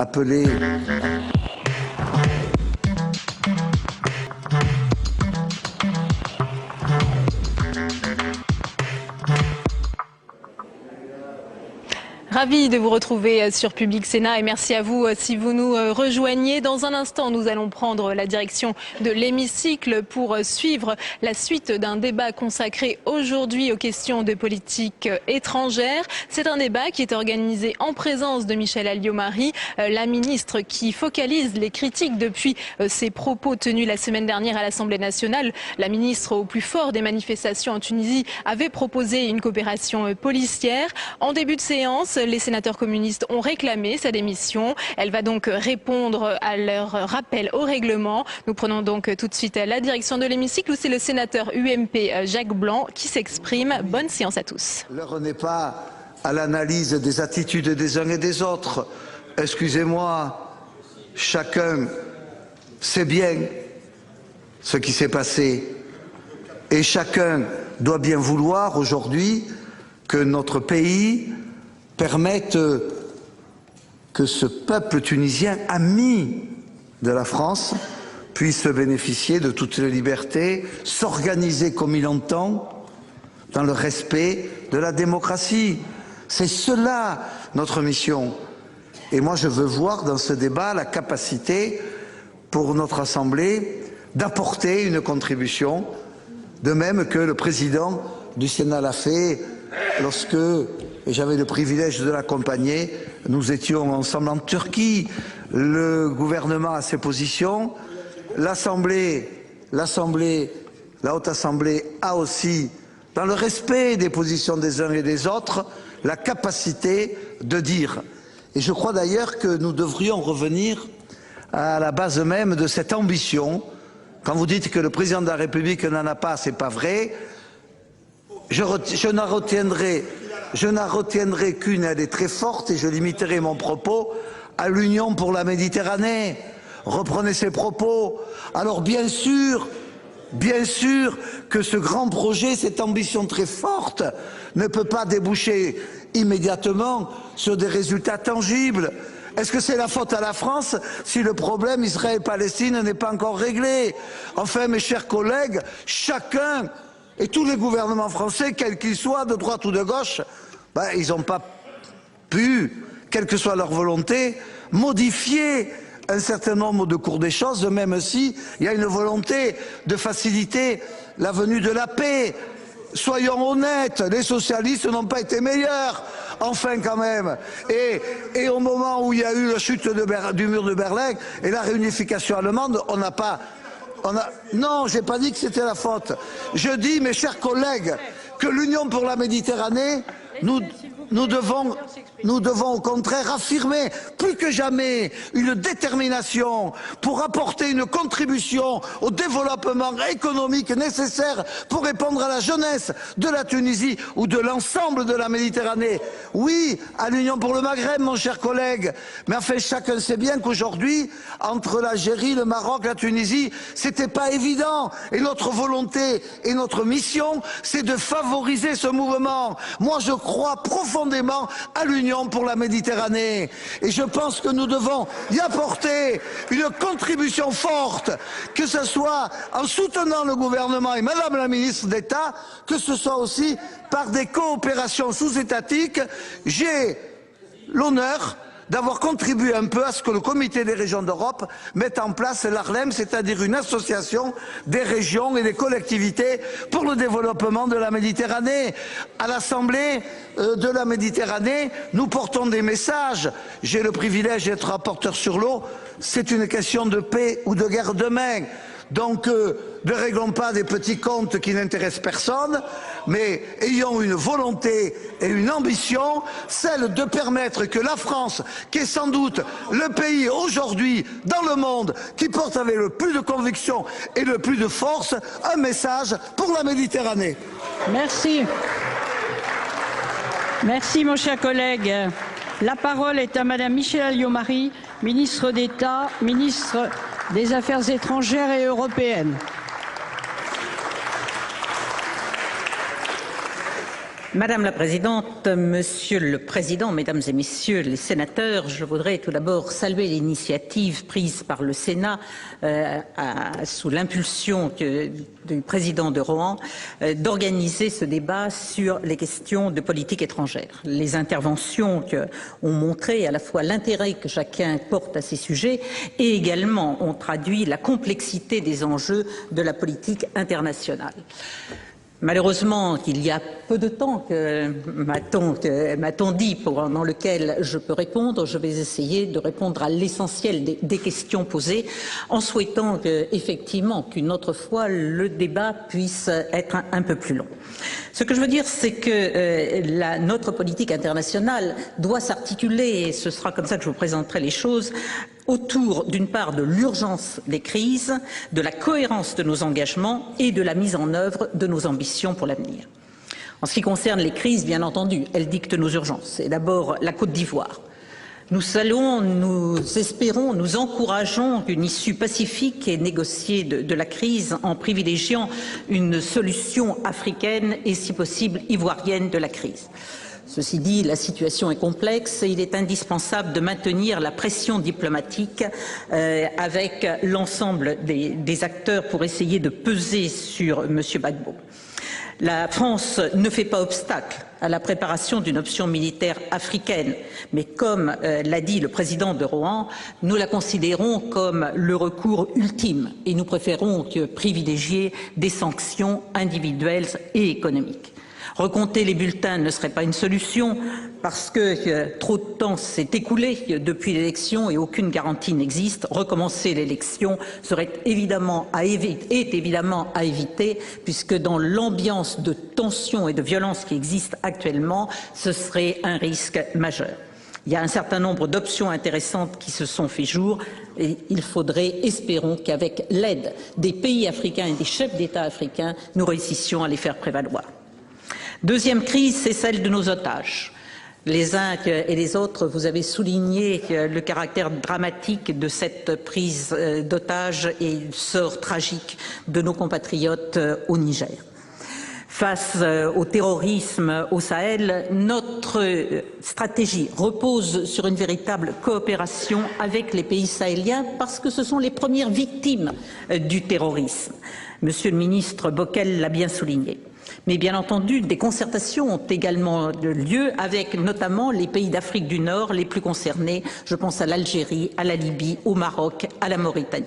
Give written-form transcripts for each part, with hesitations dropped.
appeler... Ravi de vous retrouver sur Public Sénat et merci à vous si vous nous rejoignez. Dans un instant, nous allons prendre la direction de l'hémicycle pour suivre la suite d'un débat consacré aujourd'hui aux questions de politique étrangère. C'est un débat qui est organisé en présence de Michèle Alliot-Marie, la ministre qui focalise les critiques depuis ses propos tenus la semaine dernière à l'Assemblée nationale. La ministre, au plus fort des manifestations en Tunisie, avait proposé une coopération policière. En début de séance, les sénateurs communistes ont réclamé sa démission. Elle va donc répondre à leur rappel au règlement. Nous prenons donc tout de suite la direction de l'hémicycle où c'est le sénateur UMP Jacques Blanc qui s'exprime. Bonne séance à tous. L'heure n'est pas à l'analyse des attitudes des uns et des autres. Excusez-moi, chacun sait bien ce qui s'est passé et chacun doit bien vouloir aujourd'hui que notre pays permettre que ce peuple tunisien, ami de la France, puisse bénéficier de toutes les libertés, s'organiser comme il entend, dans le respect de la démocratie. C'est cela notre mission. Et moi je veux voir dans ce débat la capacité pour notre Assemblée d'apporter une contribution, de même que le président du Sénat l'a fait lorsque... et j'avais le privilège de l'accompagner. Nous étions ensemble en Turquie. Le gouvernement a ses positions. La Haute Assemblée a aussi, dans le respect des positions des uns et des autres, la capacité de dire. Et je crois d'ailleurs que nous devrions revenir à la base même de cette ambition. Quand vous dites que le président de la République n'en a pas, c'est pas vrai. Je n'en retiendrai qu'une, elle est très forte, et je limiterai mon propos à l'Union pour la Méditerranée. Reprenez ces propos. Alors bien sûr que ce grand projet, cette ambition très forte, ne peut pas déboucher immédiatement sur des résultats tangibles. Est-ce que c'est la faute à la France si le problème Israël-Palestine n'est pas encore réglé? Enfin, mes chers collègues, chacun... et tous les gouvernements français, quels qu'ils soient, de droite ou de gauche, ils n'ont pas pu, quelle que soit leur volonté, modifier un certain nombre de cours des choses, même si il y a une volonté de faciliter la venue de la paix. Soyons honnêtes, les socialistes n'ont pas été meilleurs, enfin quand même. Et au moment où il y a eu la chute du mur de Berlin et la réunification allemande, on n'a pas... Non, j'ai pas dit que c'était la faute. Je dis, mes chers collègues, que l'Union pour la Méditerranée, nous devons au contraire affirmer plus que jamais une détermination pour apporter une contribution au développement économique nécessaire pour répondre à la jeunesse de la Tunisie ou de l'ensemble de la Méditerranée. Oui, à l'Union pour le Maghreb, mon cher collègue, mais enfin chacun sait bien qu'aujourd'hui, entre l'Algérie, le Maroc, la Tunisie, c'était pas évident. Et notre volonté et notre mission, c'est de favoriser ce mouvement. Moi, je crois profondément à l'Union pour la Méditerranée. Et je pense que nous devons y apporter une contribution forte, que ce soit en soutenant le gouvernement et Madame la ministre d'État, que ce soit aussi par des coopérations sous-étatiques. J'ai l'honneur d'avoir contribué un peu à ce que le Comité des régions d'Europe mette en place l'ARLEM, c'est-à-dire une association des régions et des collectivités pour le développement de la Méditerranée. À l'Assemblée de la Méditerranée, nous portons des messages. J'ai le privilège d'être rapporteur sur l'eau. C'est une question de paix ou de guerre demain. Donc, ne réglons pas des petits comptes qui n'intéressent personne, mais ayons une volonté et une ambition, celle de permettre que la France, qui est sans doute le pays aujourd'hui dans le monde qui porte avec le plus de conviction et le plus de force, un message pour la Méditerranée. Merci. Merci, mon cher collègue. La parole est à Madame Michèle Alliot-Marie, ministre d'État, ministre des Affaires étrangères et européennes. Madame la Présidente, Monsieur le Président, Mesdames et Messieurs les sénateurs, je voudrais tout d'abord saluer l'initiative prise par le Sénat sous l'impulsion du Président de Rohan d'organiser ce débat sur les questions de politique étrangère. Les interventions ont montré à la fois l'intérêt que chacun porte à ces sujets et également ont traduit la complexité des enjeux de la politique internationale. Malheureusement, il y a peu de temps que m'a-t-on dit dans lequel je peux répondre. Je vais essayer de répondre à l'essentiel des questions posées en souhaitant effectivement qu'une autre fois le débat puisse être un peu plus long. Ce que je veux dire, c'est que notre politique internationale doit s'articuler, et ce sera comme ça que je vous présenterai les choses, autour d'une part de l'urgence des crises, de la cohérence de nos engagements et de la mise en œuvre de nos ambitions pour l'avenir. En ce qui concerne les crises, bien entendu, elles dictent nos urgences. C'est d'abord la Côte d'Ivoire. Nous saluons, nous espérons, nous encourageons une issue pacifique et négociée de la crise en privilégiant une solution africaine et, si possible, ivoirienne de la crise. Ceci dit, la situation est complexe et il est indispensable de maintenir la pression diplomatique avec l'ensemble des acteurs pour essayer de peser sur M. Gbagbo. La France ne fait pas obstacle à la préparation d'une option militaire africaine, mais comme l'a dit le président de Rohan, nous la considérons comme le recours ultime et nous préférons privilégier des sanctions individuelles et économiques. Recompter les bulletins ne serait pas une solution parce que trop de temps s'est écoulé depuis l'élection et aucune garantie n'existe. Recommencer l'élection serait évidemment à éviter puisque dans l'ambiance de tension et de violence qui existe actuellement, ce serait un risque majeur. Il y a un certain nombre d'options intéressantes qui se sont fait jour et il faudrait, espérons, qu'avec l'aide des pays africains et des chefs d'État africains, nous réussissions à les faire prévaloir. Deuxième crise, c'est celle de nos otages. Les uns et les autres, vous avez souligné le caractère dramatique de cette prise d'otages et le sort tragique de nos compatriotes au Niger. Face au terrorisme au Sahel, notre stratégie repose sur une véritable coopération avec les pays sahéliens parce que ce sont les premières victimes du terrorisme. Monsieur le ministre Bockel l'a bien souligné. Mais bien entendu, des concertations ont également lieu avec notamment les pays d'Afrique du Nord les plus concernés. Je pense à l'Algérie, à la Libye, au Maroc, à la Mauritanie.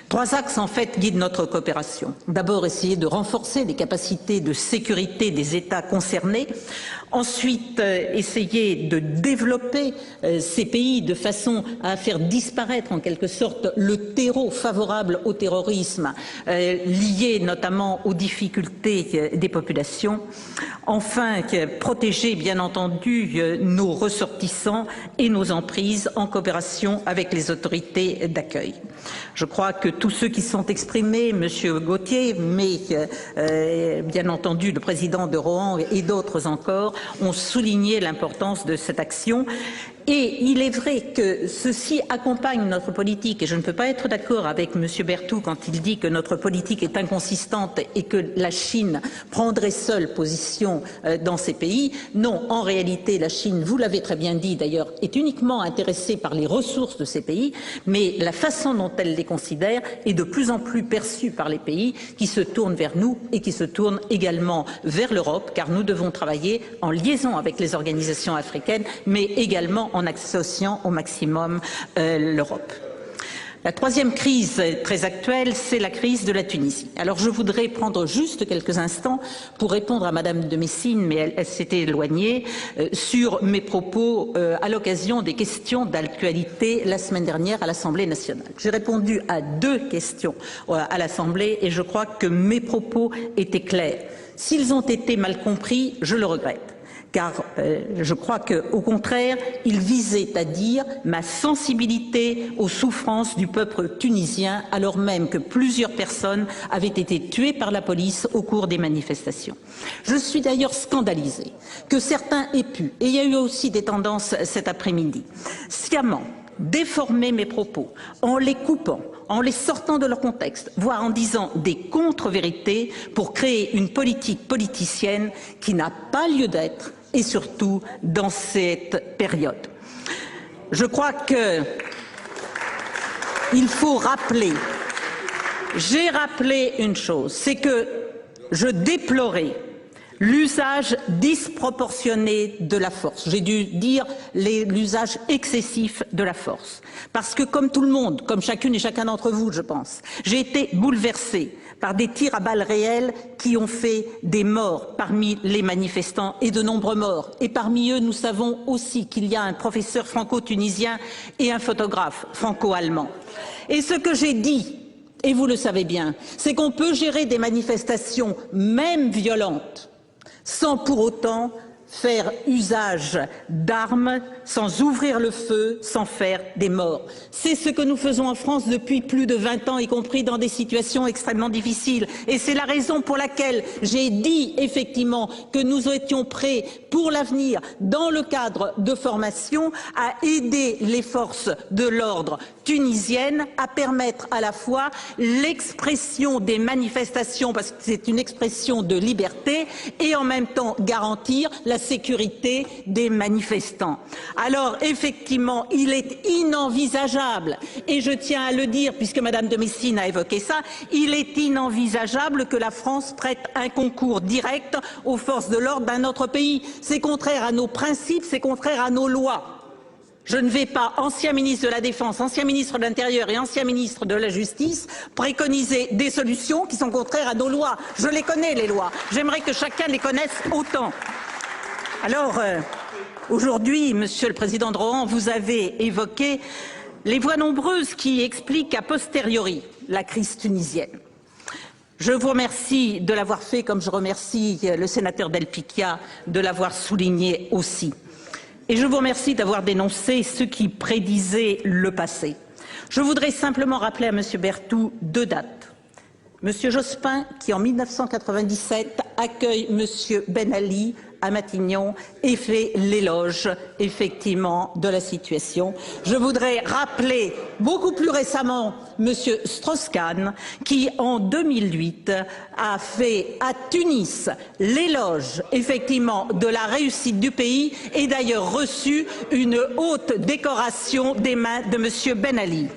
Trois axes en fait guident notre coopération. D'abord, essayer de renforcer les capacités de sécurité des États concernés. Ensuite, essayer de développer ces pays de façon à faire disparaître en quelque sorte le terreau favorable au terrorisme, lié notamment aux difficultés des populations. Enfin, protéger bien entendu nos ressortissants et nos emprises en coopération avec les autorités d'accueil. Je crois que tous ceux qui sont exprimés, Monsieur Gauthier, mais bien entendu le président de Rohan et d'autres encore, ont souligné l'importance de cette action. Et il est vrai que ceci accompagne notre politique, et je ne peux pas être d'accord avec M. Berthoud quand il dit que notre politique est inconsistante et que la Chine prendrait seule position dans ces pays. Non, en réalité, la Chine, vous l'avez très bien dit d'ailleurs, est uniquement intéressée par les ressources de ces pays, mais la façon dont elle les considère est de plus en plus perçue par les pays qui se tournent vers nous et qui se tournent également vers l'Europe, car nous devons travailler en liaison avec les organisations africaines, mais également en associant au maximum l'Europe. La troisième crise très actuelle, c'est la crise de la Tunisie. Alors je voudrais prendre juste quelques instants pour répondre à Madame de Messine, mais elle s'était éloignée, sur mes propos à l'occasion des questions d'actualité la semaine dernière à l'Assemblée nationale. J'ai répondu à 2 questions à l'Assemblée et je crois que mes propos étaient clairs. S'ils ont été mal compris, je le regrette. Car je crois qu'au contraire, il visait à dire ma sensibilité aux souffrances du peuple tunisien, alors même que plusieurs personnes avaient été tuées par la police au cours des manifestations. Je suis d'ailleurs scandalisée que certains aient pu, et il y a eu aussi des tendances cet après-midi, sciemment déformer mes propos en les coupant, en les sortant de leur contexte, voire en disant des contre-vérités pour créer une politique politicienne qui n'a pas lieu d'être, et surtout dans cette période. Je crois qu'il faut rappeler, j'ai rappelé une chose, c'est que je déplorais l'usage disproportionné de la force. J'ai dû dire l'usage excessif de la force. Parce que comme tout le monde, comme chacune et chacun d'entre vous, je pense, j'ai été bouleversée par des tirs à balles réelles qui ont fait des morts parmi les manifestants et de nombreux morts. Et parmi eux, nous savons aussi qu'il y a un professeur franco-tunisien et un photographe franco-allemand. Et ce que j'ai dit, et vous le savez bien, c'est qu'on peut gérer des manifestations, même violentes, sans pour autant faire usage d'armes, sans ouvrir le feu, sans faire des morts. C'est ce que nous faisons en France depuis plus de 20 ans, y compris dans des situations extrêmement difficiles. Et c'est la raison pour laquelle j'ai dit effectivement que nous étions prêts pour l'avenir, dans le cadre de formation, à aider les forces de l'ordre tunisiennes à permettre à la fois l'expression des manifestations, parce que c'est une expression de liberté, et en même temps garantir la sécurité des manifestants. Alors effectivement, il est inenvisageable, et je tiens à le dire puisque Madame de Messine a évoqué ça, il est inenvisageable que la France prête un concours direct aux forces de l'ordre d'un autre pays. C'est contraire à nos principes, c'est contraire à nos lois. Je ne vais pas, ancien ministre de la Défense, ancien ministre de l'Intérieur et ancien ministre de la Justice, préconiser des solutions qui sont contraires à nos lois. Je les connais, les lois. J'aimerais que chacun les connaisse autant. Alors, aujourd'hui, Monsieur le Président Drouin, vous avez évoqué les voix nombreuses qui expliquent a posteriori la crise tunisienne. Je vous remercie de l'avoir fait, comme je remercie le sénateur Del Picchia de l'avoir souligné aussi. Et je vous remercie d'avoir dénoncé ceux qui prédisaient le passé. Je voudrais simplement rappeler à M. Berthoud deux dates. M. Jospin, qui en 1997 accueille M. Ben Ali à Matignon et fait l'éloge, effectivement, de la situation. Je voudrais rappeler beaucoup plus récemment M. Strauss-Kahn, qui en 2008 a fait à Tunis l'éloge, effectivement, de la réussite du pays et d'ailleurs reçu une haute décoration des mains de M. Ben Ali.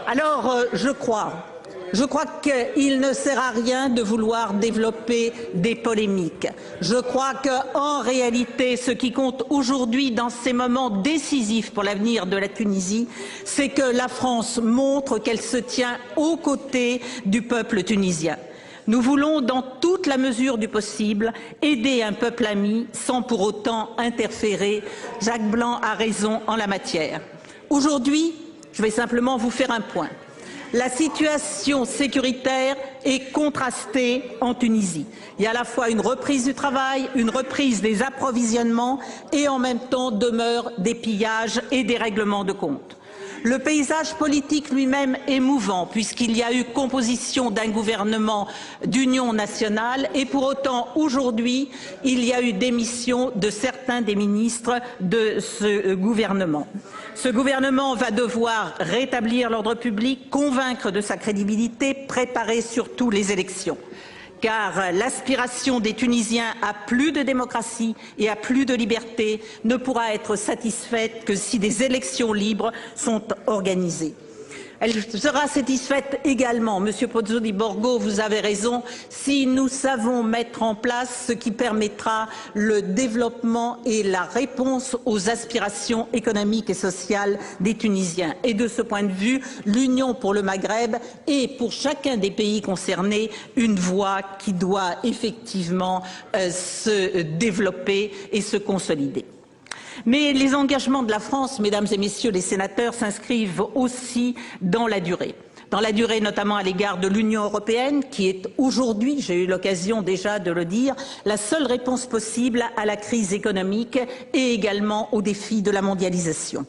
Alors, je crois qu'il ne sert à rien de vouloir développer des polémiques. Je crois qu'en réalité, ce qui compte aujourd'hui dans ces moments décisifs pour l'avenir de la Tunisie, c'est que la France montre qu'elle se tient aux côtés du peuple tunisien. Nous voulons, dans toute la mesure du possible, aider un peuple ami sans pour autant interférer. Jacques Blanc a raison en la matière. Aujourd'hui, je vais simplement vous faire un point. La situation sécuritaire est contrastée en Tunisie. Il y a à la fois une reprise du travail, une reprise des approvisionnements et en même temps demeurent des pillages et des règlements de compte. Le paysage politique lui-même est mouvant puisqu'il y a eu composition d'un gouvernement d'union nationale et pour autant aujourd'hui il y a eu démission de certains des ministres de ce gouvernement. Ce gouvernement va devoir rétablir l'ordre public, convaincre de sa crédibilité, préparer surtout les élections. Car l'aspiration des Tunisiens à plus de démocratie et à plus de liberté ne pourra être satisfaite que si des élections libres sont organisées. Elle sera satisfaite également, Monsieur Pozzo di Borgo, vous avez raison, si nous savons mettre en place ce qui permettra le développement et la réponse aux aspirations économiques et sociales des Tunisiens. Et de ce point de vue, l'Union pour le Maghreb est pour chacun des pays concernés une voie qui doit effectivement se développer et se consolider. Mais les engagements de la France, mesdames et messieurs les sénateurs, s'inscrivent aussi dans la durée. dans la durée, notamment à l'égard de l'Union européenne, qui est aujourd'hui, j'ai eu l'occasion déjà de le dire, la seule réponse possible à la crise économique et également aux défis de la mondialisation.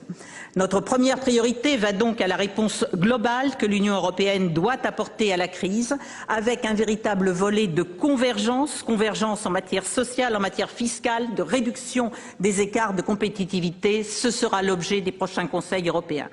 Notre première priorité va donc à la réponse globale que l'Union européenne doit apporter à la crise, avec un véritable volet de convergence en matière sociale, en matière fiscale, de réduction des écarts de compétitivité. Ce sera l'objet des prochains Conseils européens.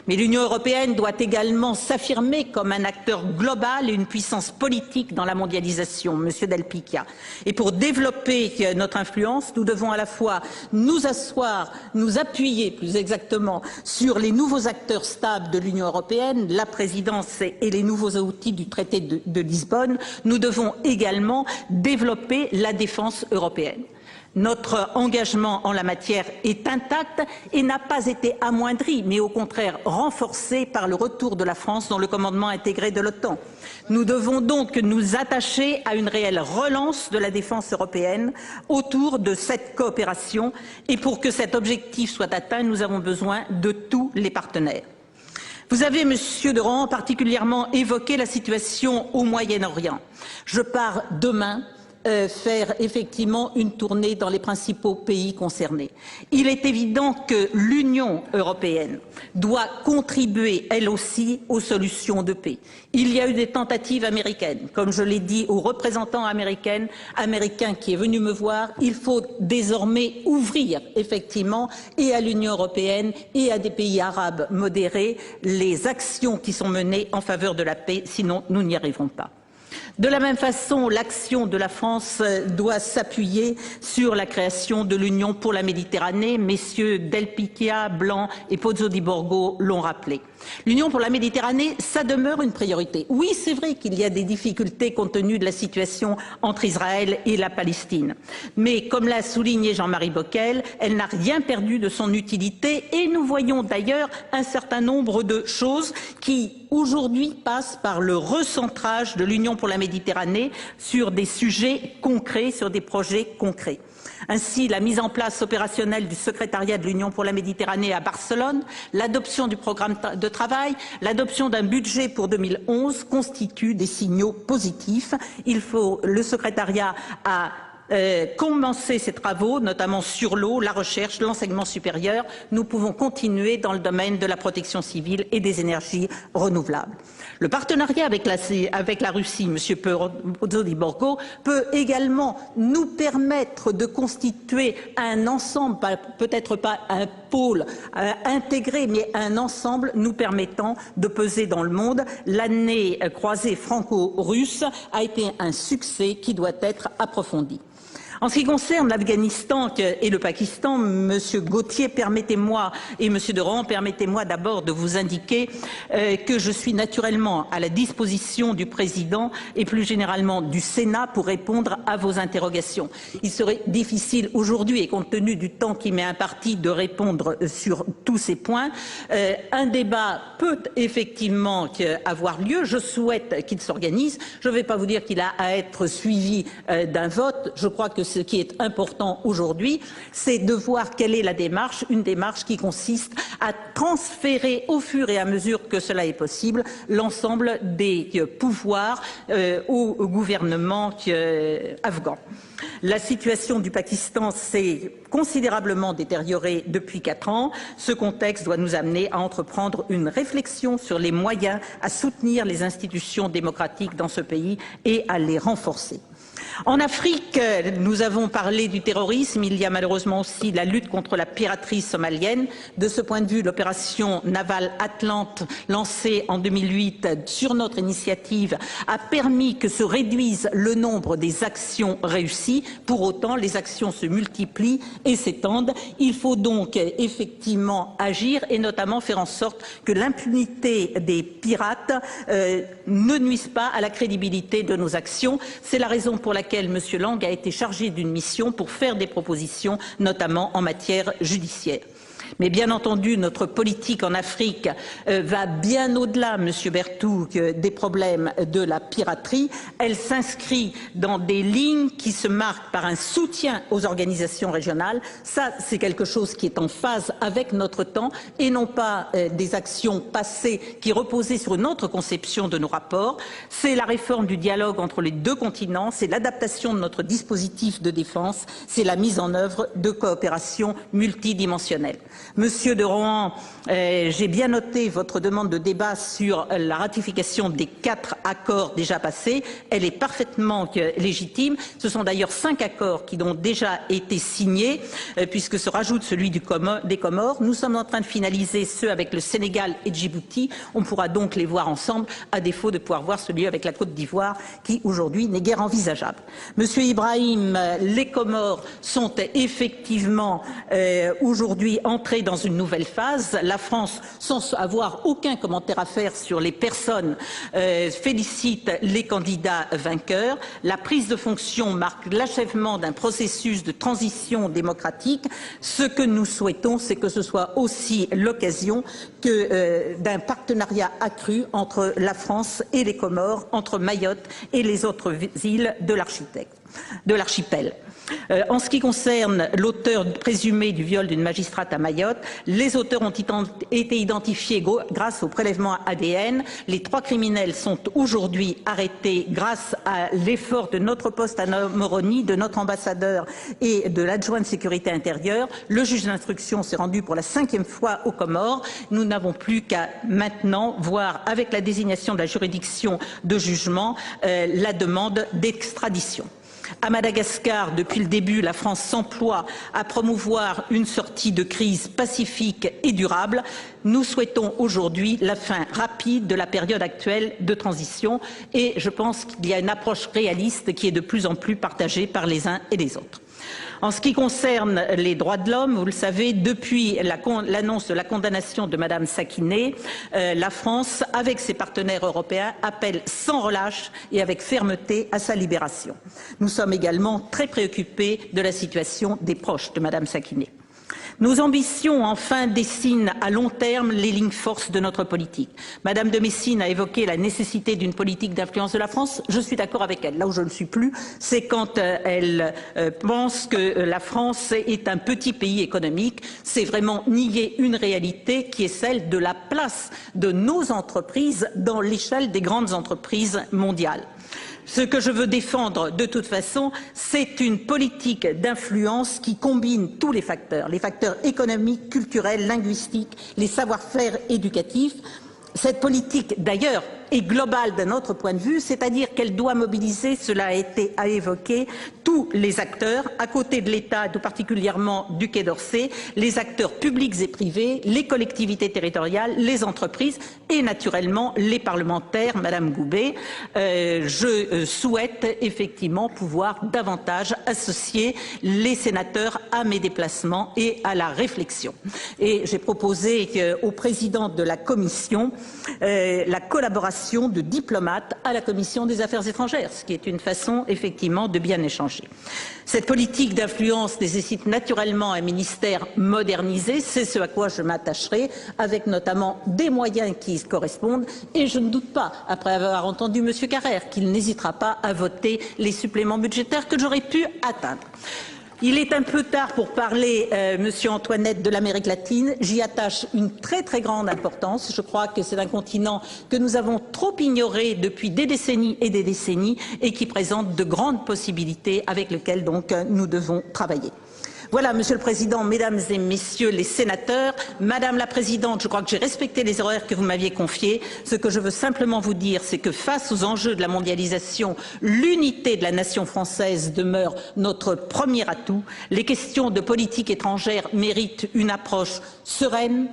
Mais l'Union européenne doit également s'affirmer comme un acteur global et une puissance politique dans la mondialisation, Monsieur Del Picchia. Et pour développer notre influence, nous devons à la fois nous asseoir, nous appuyer plus exactement sur les nouveaux acteurs stables de l'Union européenne, la présidence et les nouveaux outils du traité de Lisbonne. Nous devons également développer la défense européenne. Notre engagement en la matière est intact et n'a pas été amoindri, mais au contraire renforcé par le retour de la France dans le commandement intégré de l'OTAN. Nous devons donc nous attacher à une réelle relance de la défense européenne autour de cette coopération et pour que cet objectif soit atteint, nous avons besoin de tous les partenaires. Vous avez, Monsieur de Rohan, particulièrement évoqué la situation au Moyen-Orient. Je pars demain faire effectivement une tournée dans les principaux pays concernés. Il est évident que l'Union européenne doit contribuer, elle aussi, aux solutions de paix. Il y a eu des tentatives américaines, comme je l'ai dit au représentant américain qui est venu me voir. Il faut désormais ouvrir effectivement et à l'Union européenne et à des pays arabes modérés les actions qui sont menées en faveur de la paix, sinon nous n'y arriverons pas. De la même façon, l'action de la France doit s'appuyer sur la création de l'Union pour la Méditerranée. Messieurs Del Picchia, Blanc et Pozzo di Borgo l'ont rappelé. L'Union pour la Méditerranée, ça demeure une priorité. Oui, c'est vrai qu'il y a des difficultés compte tenu de la situation entre Israël et la Palestine. Mais comme l'a souligné Jean-Marie Bockel, elle n'a rien perdu de son utilité et nous voyons d'ailleurs un certain nombre de choses qui aujourd'hui passent par le recentrage de l'Union pour la Méditerranée sur des sujets concrets, sur des projets concrets. Ainsi, la mise en place opérationnelle du secrétariat de l'Union pour la Méditerranée à Barcelone, l'adoption du programme de travail, l'adoption d'un budget pour 2011 constituent des signaux positifs. Le secrétariat a commencer ces travaux, notamment sur l'eau, la recherche, l'enseignement supérieur. Nous pouvons continuer dans le domaine de la protection civile et des énergies renouvelables. Le partenariat avec la Russie, Monsieur Pozzo di Borgo, peut également nous permettre de constituer un ensemble, peut-être pas un pôle intégré, mais un ensemble nous permettant de peser dans le monde. L'année croisée franco-russe a été un succès qui doit être approfondi. En ce qui concerne l'Afghanistan et le Pakistan, Monsieur Gauthier, permettez-moi, et Monsieur de Rohan, permettez-moi d'abord de vous indiquer que je suis naturellement à la disposition du Président et plus généralement du Sénat pour répondre à vos interrogations. Il serait difficile aujourd'hui, et compte tenu du temps qui m'est imparti, de répondre sur tous ces points. Un débat peut effectivement avoir lieu. Je souhaite qu'il s'organise. Je ne vais pas vous dire qu'il a à être suivi d'un vote. Je crois que ce qui est important aujourd'hui, c'est de voir quelle est la démarche, une démarche qui consiste à transférer au fur et à mesure que cela est possible l'ensemble des pouvoirs au gouvernement afghan. La situation du Pakistan s'est considérablement détériorée depuis 4 ans. Ce contexte doit nous amener à entreprendre une réflexion sur les moyens à soutenir les institutions démocratiques dans ce pays et à les renforcer. En Afrique, nous avons parlé du terrorisme, il y a malheureusement aussi la lutte contre la piraterie somalienne. De ce point de vue, l'opération navale Atlante, lancée en 2008 sur notre initiative, a permis que se réduise le nombre des actions réussies. Pour autant, les actions se multiplient et s'étendent. Il faut donc effectivement agir et notamment faire en sorte que l'impunité des pirates ne nuise pas à la crédibilité de nos actions. C'est la raison pour laquelle M. Lang a été chargé d'une mission pour faire des propositions, notamment en matière judiciaire. Mais bien entendu, notre politique en Afrique va bien au-delà, Monsieur Berthoud, des problèmes de la piraterie. Elle s'inscrit dans des lignes qui se marquent par un soutien aux organisations régionales. Ça, c'est quelque chose qui est en phase avec notre temps et non pas des actions passées qui reposaient sur une autre conception de nos rapports. C'est la réforme du dialogue entre les deux continents, c'est l'adaptation de notre dispositif de défense, c'est la mise en œuvre de coopération multidimensionnelle. Monsieur de Rohan, j'ai bien noté votre demande de débat sur la ratification des 4 accords déjà passés. Elle est parfaitement légitime. Ce sont d'ailleurs 5 accords qui ont déjà été signés, puisque se rajoute celui des Comores. Nous sommes en train de finaliser ceux avec le Sénégal et Djibouti. On pourra donc les voir ensemble, à défaut de pouvoir voir celui avec la Côte d'Ivoire, qui aujourd'hui n'est guère envisageable. Monsieur Ibrahim, les Comores sont effectivement aujourd'hui entrés dans une nouvelle phase. La France, sans avoir aucun commentaire à faire sur les personnes, félicite les candidats vainqueurs. La prise de fonction marque l'achèvement d'un processus de transition démocratique. Ce que nous souhaitons, c'est que ce soit aussi l'occasion d'un partenariat accru entre la France et les Comores, entre Mayotte et les autres îles de l'archipel. En ce qui concerne l'auteur présumé du viol d'une magistrate à Mayotte, les auteurs ont été identifiés grâce au prélèvement ADN. Les 3 criminels sont aujourd'hui arrêtés grâce à l'effort de notre poste à Moroni, de notre ambassadeur et de l'adjoint de sécurité intérieure. Le juge d'instruction s'est rendu pour la 5e fois aux Comores. Nous n'avons plus qu'à maintenant voir, avec la désignation de la juridiction de jugement, la demande d'extradition. À Madagascar, depuis le début, la France s'emploie à promouvoir une sortie de crise pacifique et durable. Nous souhaitons aujourd'hui la fin rapide de la période actuelle de transition et je pense qu'il y a une approche réaliste qui est de plus en plus partagée par les uns et les autres. En ce qui concerne les droits de l'homme, vous le savez, depuis l'annonce de la condamnation de Madame Sakineh, la France, avec ses partenaires européens, appelle sans relâche et avec fermeté à sa libération. Nous sommes également très préoccupés de la situation des proches de Madame Sakineh. Nos ambitions, enfin, dessinent à long terme les lignes forces de notre politique. Madame de Messine a évoqué la nécessité d'une politique d'influence de la France. Je suis d'accord avec elle. Là où je ne suis plus, c'est quand elle pense que la France est un petit pays économique. C'est vraiment nier une réalité qui est celle de la place de nos entreprises dans l'échelle des grandes entreprises mondiales. Ce que je veux défendre, de toute façon, c'est une politique d'influence qui combine tous les facteurs économiques, culturels, linguistiques, les savoir-faire éducatifs. Cette politique, d'ailleurs, est globale d'un autre point de vue, c'est-à-dire qu'elle doit mobiliser, cela a été évoqué, tous les acteurs, à côté de l'État et tout particulièrement du Quai d'Orsay, les acteurs publics et privés, les collectivités territoriales, les entreprises et naturellement les parlementaires, Madame Goubet. Je souhaite effectivement pouvoir davantage associer les sénateurs à mes déplacements et à la réflexion. Et j'ai proposé au président de la Commission la collaboration de diplomates à la Commission des Affaires étrangères, ce qui est une façon effectivement de bien échanger. Cette politique d'influence nécessite naturellement un ministère modernisé, c'est ce à quoi je m'attacherai, avec notamment des moyens qui correspondent, et je ne doute pas, après avoir entendu M. Carrère, qu'il n'hésitera pas à voter les suppléments budgétaires que j'aurais pu atteindre. Il est un peu tard pour parler, Monsieur Antoinette, de l'Amérique latine. J'y attache une très très grande importance. Je crois que c'est un continent que nous avons trop ignoré depuis des décennies et qui présente de grandes possibilités avec lesquelles donc nous devons travailler. Voilà, Monsieur le Président, Mesdames et Messieurs les sénateurs, Madame la Présidente, je crois que j'ai respecté les horaires que vous m'aviez confiés. Ce que je veux simplement vous dire, c'est que face aux enjeux de la mondialisation, l'unité de la nation française demeure notre premier atout. Les questions de politique étrangère méritent une approche sereine,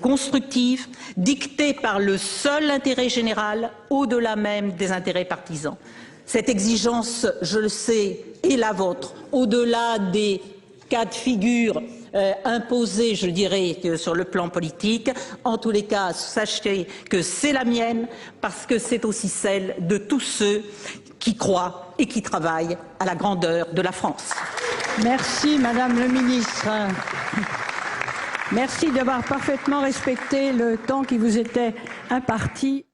constructive, dictée par le seul intérêt général, au-delà même des intérêts partisans. Cette exigence, je le sais, est la vôtre, au-delà des cas de figure imposés, je dirais, sur le plan politique. En tous les cas, sachez que c'est la mienne, parce que c'est aussi celle de tous ceux qui croient et qui travaillent à la grandeur de la France. Merci, Madame le Ministre. Merci d'avoir parfaitement respecté le temps qui vous était imparti.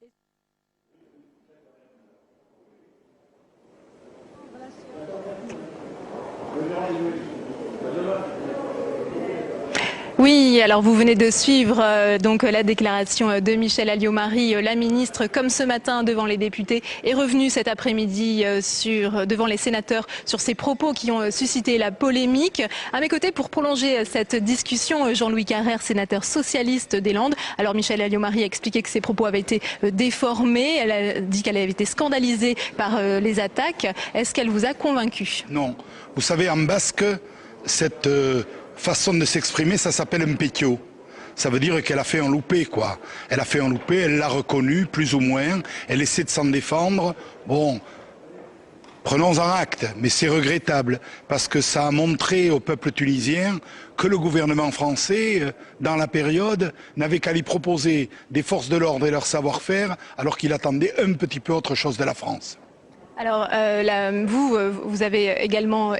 Oui, alors vous venez de suivre donc la déclaration de Michèle Alliot-Marie, la ministre, comme ce matin devant les députés, est revenue cet après-midi devant les sénateurs sur ces propos qui ont suscité la polémique. À mes côtés, pour prolonger cette discussion, Jean-Louis Carrère, sénateur socialiste des Landes. Alors Michèle Alliot-Marie a expliqué que ses propos avaient été déformés. Elle a dit qu'elle avait été scandalisée par les attaques. Est-ce qu'elle vous a convaincu? Non. Vous savez, en basque, cette façon de s'exprimer, ça s'appelle un pétio. Ça veut dire qu'elle a fait un loupé, quoi. Elle a fait un loupé, elle l'a reconnu, plus ou moins. Elle essaie de s'en défendre. Bon, prenons-en acte, mais c'est regrettable, parce que ça a montré au peuple tunisien que le gouvernement français, dans la période, n'avait qu'à lui proposer des forces de l'ordre et leur savoir-faire, alors qu'il attendait un petit peu autre chose de la France. Alors, vous avez également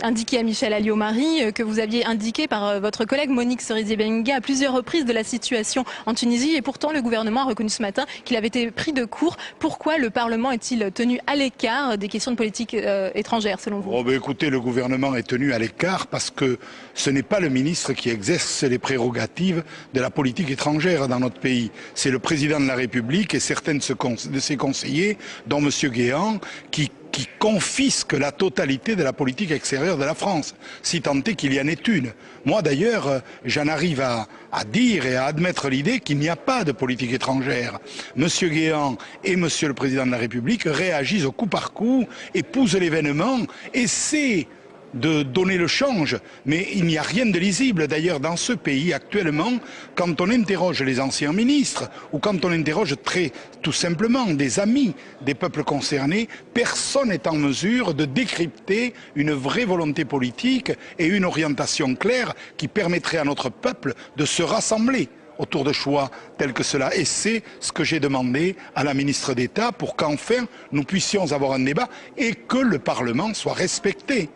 indiqué à Michèle Alliot-Marie que vous aviez indiqué par votre collègue Monique Cerisier-Benguigua à plusieurs reprises de la situation en Tunisie, et pourtant le gouvernement a reconnu ce matin qu'il avait été pris de court. Pourquoi le Parlement est-il tenu à l'écart des questions de politique étrangère, selon vous? Oh ben écoutez, le gouvernement est tenu à l'écart parce que ce n'est pas le ministre qui exerce les prérogatives de la politique étrangère dans notre pays. C'est le président de la République et certains de ses conseillers, dont M. Guéant, qui confisque la totalité de la politique extérieure de la France, si tant est qu'il y en ait une. Moi d'ailleurs, j'en arrive à dire et à admettre l'idée qu'il n'y a pas de politique étrangère. Monsieur Guéant et Monsieur le Président de la République réagissent au coup par coup, épousent l'événement, essaient de donner le change, mais il n'y a rien de lisible. D'ailleurs, dans ce pays, actuellement, quand on interroge les anciens ministres, ou quand on interroge très tout simplement des amis des peuples concernés, personne n'est en mesure de décrypter une vraie volonté politique et une orientation claire qui permettrait à notre peuple de se rassembler autour de choix tels que cela. Et c'est ce que j'ai demandé à la ministre d'État pour qu'enfin nous puissions avoir un débat et que le Parlement soit respecté.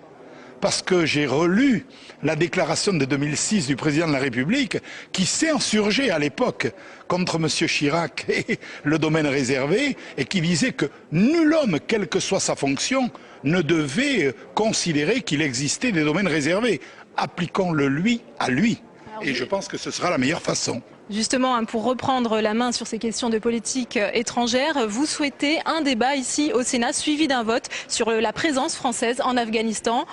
Parce que j'ai relu la déclaration de 2006 du président de la République qui s'est insurgé à l'époque contre M. Chirac et le domaine réservé, et qui disait que nul homme, quelle que soit sa fonction, ne devait considérer qu'il existait des domaines réservés. Appliquons-le lui à lui. Et je pense que ce sera la meilleure façon. Justement, pour reprendre la main sur ces questions de politique étrangère, vous souhaitez un débat ici au Sénat suivi d'un vote sur la présence française en Afghanistan.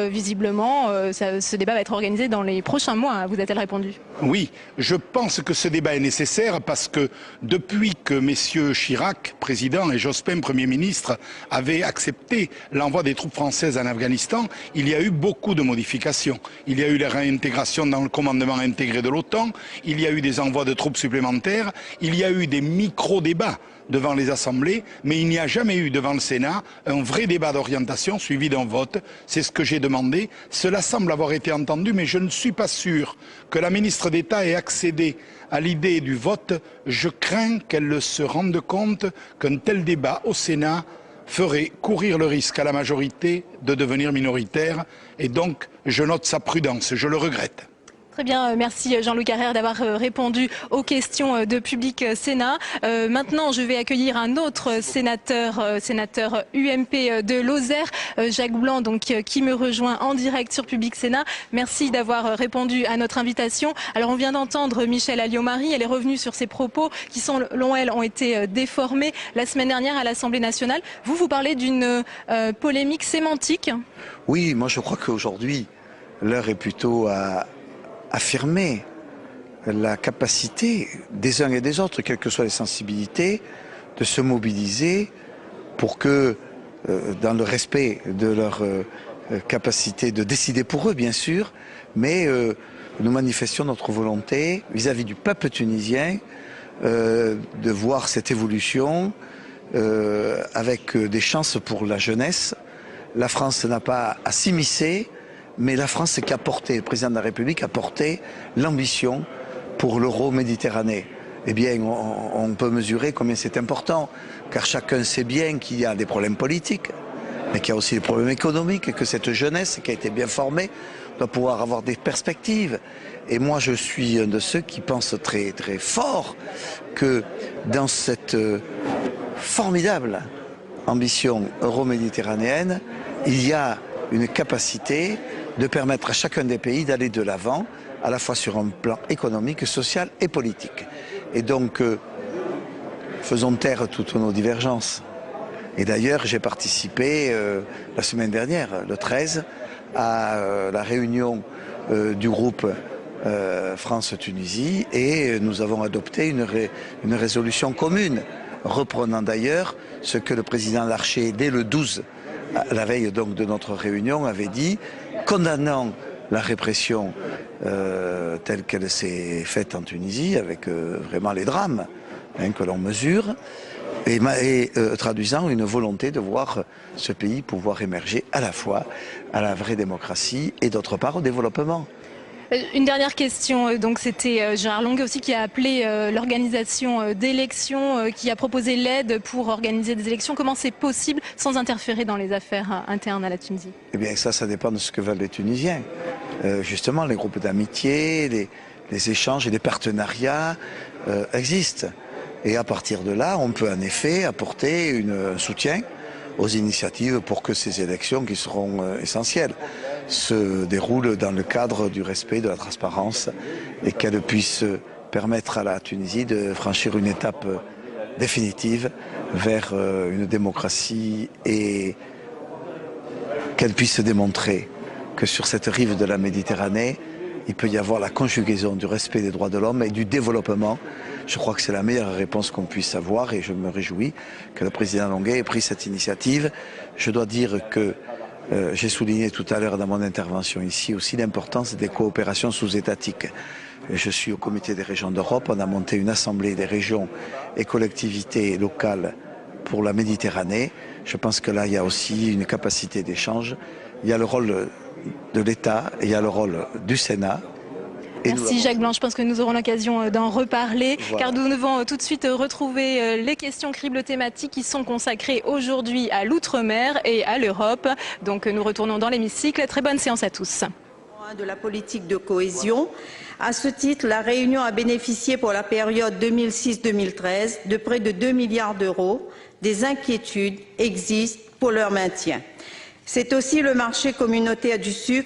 Visiblement, ce débat va être organisé dans les prochains mois, vous a-t-elle répondu? Oui, je pense que ce débat est nécessaire parce que depuis que messieurs Chirac, président, et Jospin, Premier ministre, avaient accepté l'envoi des troupes françaises en Afghanistan, il y a eu beaucoup de modifications. Il y a eu la réintégration dans le commandement intégré de l'OTAN, il y a eu des envois de troupes supplémentaires, il y a eu des micro-débats devant les assemblées, mais il n'y a jamais eu devant le Sénat un vrai débat d'orientation suivi d'un vote. C'est ce que j'ai demandé. Cela semble avoir été entendu, mais je ne suis pas sûr que la ministre d'État ait accédé à l'idée du vote. Je crains qu'elle se rende compte qu'un tel débat au Sénat ferait courir le risque à la majorité de devenir minoritaire, et donc je note sa prudence, je le regrette. Très bien, merci Jean-Louis Carrère d'avoir répondu aux questions de Public Sénat. Maintenant, je vais accueillir un autre sénateur UMP de Lozère, Jacques Blanc, donc, qui me rejoint en direct sur Public Sénat. Merci d'avoir répondu à notre invitation. Alors, on vient d'entendre Michèle Alliot-Marie. Elle est revenue sur ses propos qui, selon elle, ont été déformés la semaine dernière à l'Assemblée nationale. Vous parlez d'une polémique sémantique? Oui, moi je crois qu'aujourd'hui, l'heure est plutôt à affirmer la capacité des uns et des autres, quelles que soient les sensibilités, de se mobiliser pour que, dans le respect de leur capacité de décider pour eux, bien sûr, mais nous manifestions notre volonté vis-à-vis du peuple tunisien de voir cette évolution avec des chances pour la jeunesse. La France n'a pas à s'immiscer, mais la France qui a porté, le président de la République a porté l'ambition pour l'euro-méditerranée. Eh bien, on peut mesurer combien c'est important, car chacun sait bien qu'il y a des problèmes politiques, mais qu'il y a aussi des problèmes économiques, et que cette jeunesse qui a été bien formée doit pouvoir avoir des perspectives. Et moi, je suis un de ceux qui pensent très, très fort que dans cette formidable ambition euro-méditerranéenne, il y a une capacité de permettre à chacun des pays d'aller de l'avant, à la fois sur un plan économique, social et politique. Et donc, faisons taire toutes nos divergences. Et d'ailleurs, j'ai participé la semaine dernière, le 13, à la réunion du groupe France-Tunisie et nous avons adopté une résolution commune, reprenant d'ailleurs ce que le président Larcher, dès le 12, la veille donc de notre réunion, avait dit, condamnant la répression telle qu'elle s'est faite en Tunisie, avec vraiment les drames que l'on mesure, et traduisant une volonté de voir ce pays pouvoir émerger à la fois à la vraie démocratie et d'autre part au développement. Une dernière question, donc c'était Gérard Longuet aussi qui a appelé l'organisation d'élections, qui a proposé l'aide pour organiser des élections. Comment c'est possible sans interférer dans les affaires internes à la Tunisie? Eh bien ça dépend de ce que veulent les Tunisiens. Justement, les groupes d'amitié, les échanges et les partenariats existent. Et à partir de là, on peut en effet apporter un soutien aux initiatives pour que ces élections, qui seront essentielles, se déroulent dans le cadre du respect, de la transparence et qu'elles puissent permettre à la Tunisie de franchir une étape définitive vers une démocratie et qu'elle puisse démontrer que sur cette rive de la Méditerranée, il peut y avoir la conjugaison du respect des droits de l'homme et du développement. Je crois que c'est la meilleure réponse qu'on puisse avoir et je me réjouis que le président Longuet ait pris cette initiative. Je dois dire que j'ai souligné tout à l'heure dans mon intervention ici aussi l'importance des coopérations sous-étatiques. Je suis au comité des régions d'Europe, on a monté une assemblée des régions et collectivités locales pour la Méditerranée. Je pense que là il y a aussi une capacité d'échange. Il y a le rôle de l'État et il y a le rôle du Sénat. Merci Jacques Blanc, je pense que nous aurons l'occasion d'en reparler, voilà. Car nous devons tout de suite retrouver les questions cribles thématiques qui sont consacrées aujourd'hui à l'outre-mer et à l'Europe. Donc nous retournons dans l'hémicycle. Très bonne séance à tous. De la politique de cohésion. À ce titre, la Réunion a bénéficié pour la période 2006-2013 de près de 2 milliards d'euros. Des inquiétudes existent pour leur maintien. C'est aussi le marché communautaire du sucre